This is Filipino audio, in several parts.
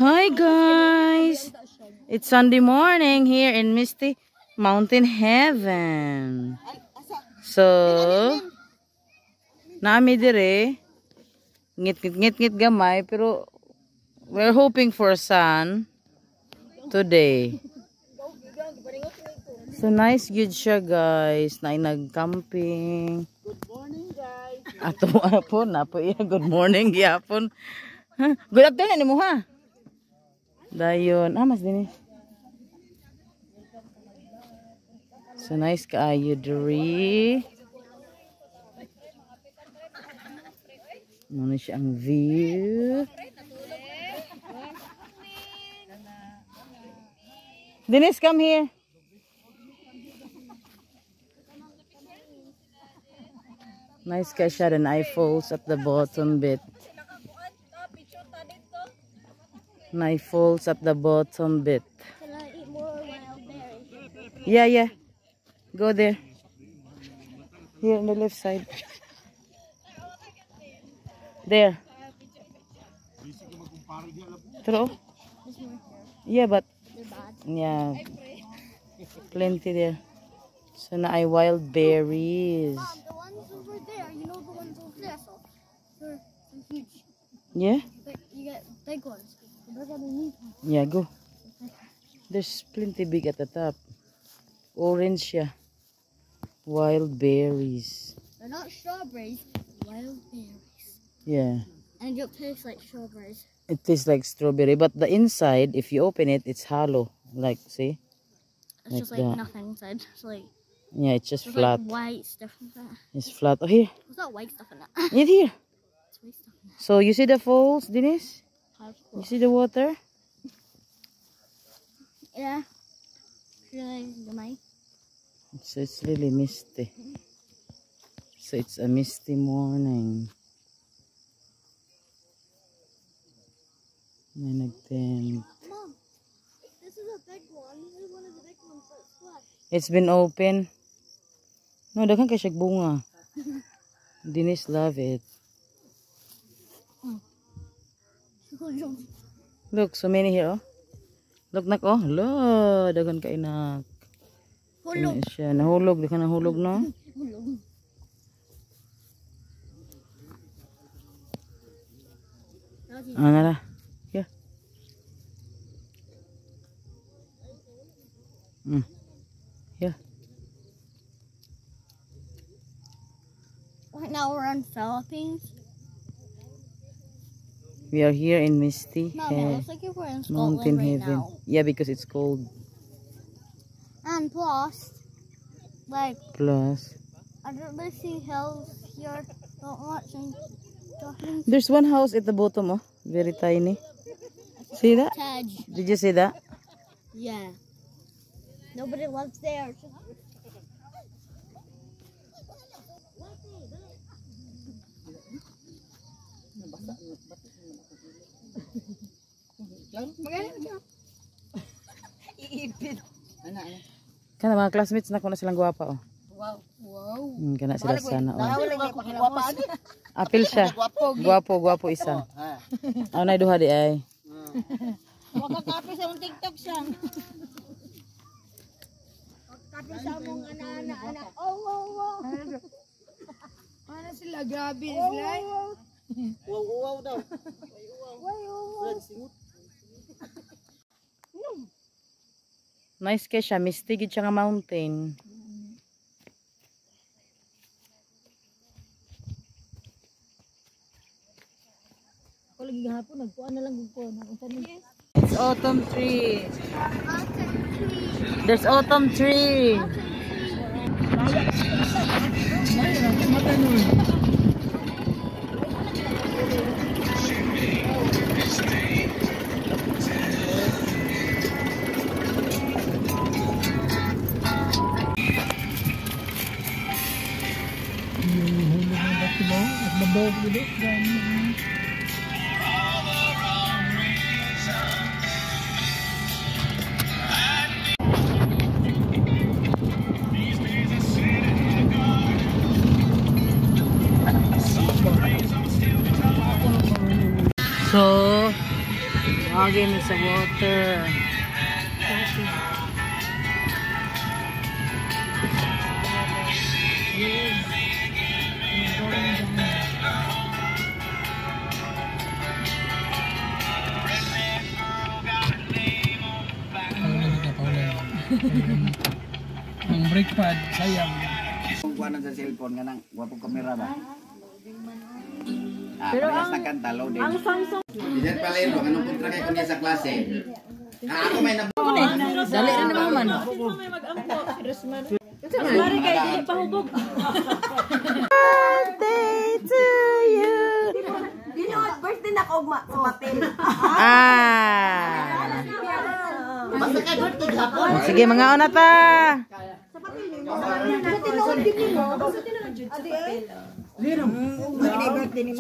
Hi guys! It's Sunday morning here in Misty Mountain Heaven. So, naami dire. Ngit gamay pero we're hoping for sun today. So nice good siya guys. Na nag-camping. Good morning guys. Ato po iya good morning gyapon. Good afternoon mo ha. Dayon, mas din. So nice kaayo diri. Muna siya ang view. Dennis, come here. Nice ka siya, and I falls at the bottom bit. Nice falls at the bottom bit. Can I eat more wild berries? Yeah. Go there. Here on the left side. There. True? Yeah, but yeah, plenty there. So na ay wild berries. Mom, the ones over there, you know the ones over there, so they're huge. Yeah? You get big ones. They're gonna need one. Yeah, go. There's plenty big at the top. Orange yeah. Wild berries. They're not strawberries, wild berries. Yeah. And you'll taste like strawberries. It tastes like strawberry, but the inside, if you open it, it's hollow. Like, see? It's Like just like that. nothing inside. It's like Yeah, it's just there's flat. like white stuff in that. It's flat. Oh, here. There's not white stuff in that. Right here. It's white stuff in So, you see the falls, Dennis? that. You see the water? Yeah. Really, gamay. So, it's really misty. So, it's a misty morning. May nag-tent. Mom, this is a big one. This is one of the big ones that's flat. It's been open. No, daghan kay siya bunga. Dennis love it. Look, so many here, oh. Look, nak, oh. Lo, daghan kay nak. Hulog. Ano siya? Nahulog. Di ka nahulog, no? Hulog. Nara. Here. Here. Right now we're in Philippines. We are here in Misty Mom, it looks like if we're in Scotland Mountain right Heaven. now. Yeah, because it's cold. And plus, like, Plus, I don't really see hills here. Don't watch and talking. there's one house at the bottom, oh. Very tiny. See that? Taj. Did you see that? Yeah. Nobody lives there. Kana mga classmates na ko na silang gwapa, oh. Wow. Kana sila sana, oh. Apil siya. Gwapo isa. Ano na duha di ay. Makakapi sa mong TikTok siya. Makakapi sa mong anak. Oh. Ano sila? Grabe sila. Wow daw. Nice kay siya, misty gid siya nga mountain. Ako lagi gahapon, nagpuan na lang ko. It's autumn tree. There's autumn tree. game sa water. Ang brake pad, sayang. Kung kuha sa cellphone ka ng wapong kamera ba? Pero ang kanta, loaded. Ang Samsung. Diyan pala yun, anong kontra kayo kunya sa klase? Ako may Dali rin naman man. Mari kay dili pahubog. Birthday to you. Dili birthday na ko sa papel. Basta kay birthday hapon. Sige, mga ona ta.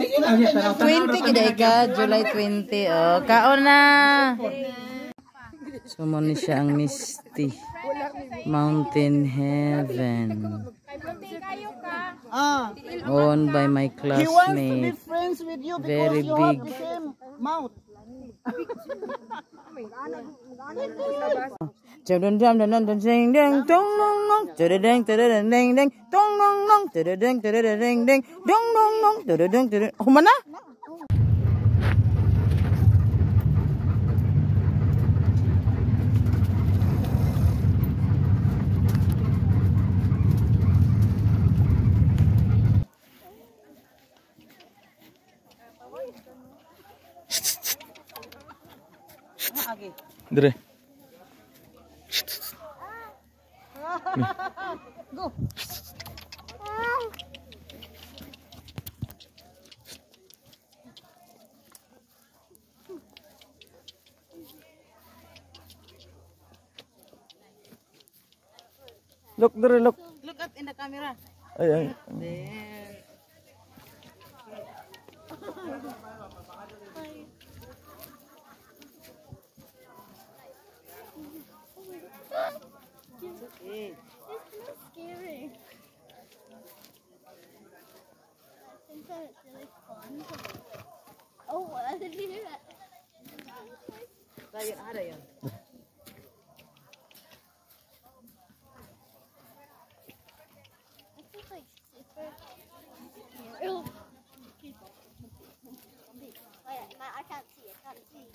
Sige lang niya, pero 20 kiday ka, July 20. Oh, kaon na. Sumon ni siya ang Misty. Mountain Heaven. Owned by my classmate. Very big. Ding ding dong dong ding ding dong dong ding ding ding dong dong ding ding ding dong dong ding. Humana? Dire. Go. Look, dire, look. Look up in the camera. Ay, ay. There. Okay. It's scary. Sometimes it's really fun. Oh, I didn't hear that. Ada yan. I think like super. Oh. Wait, I can't see. I can't see.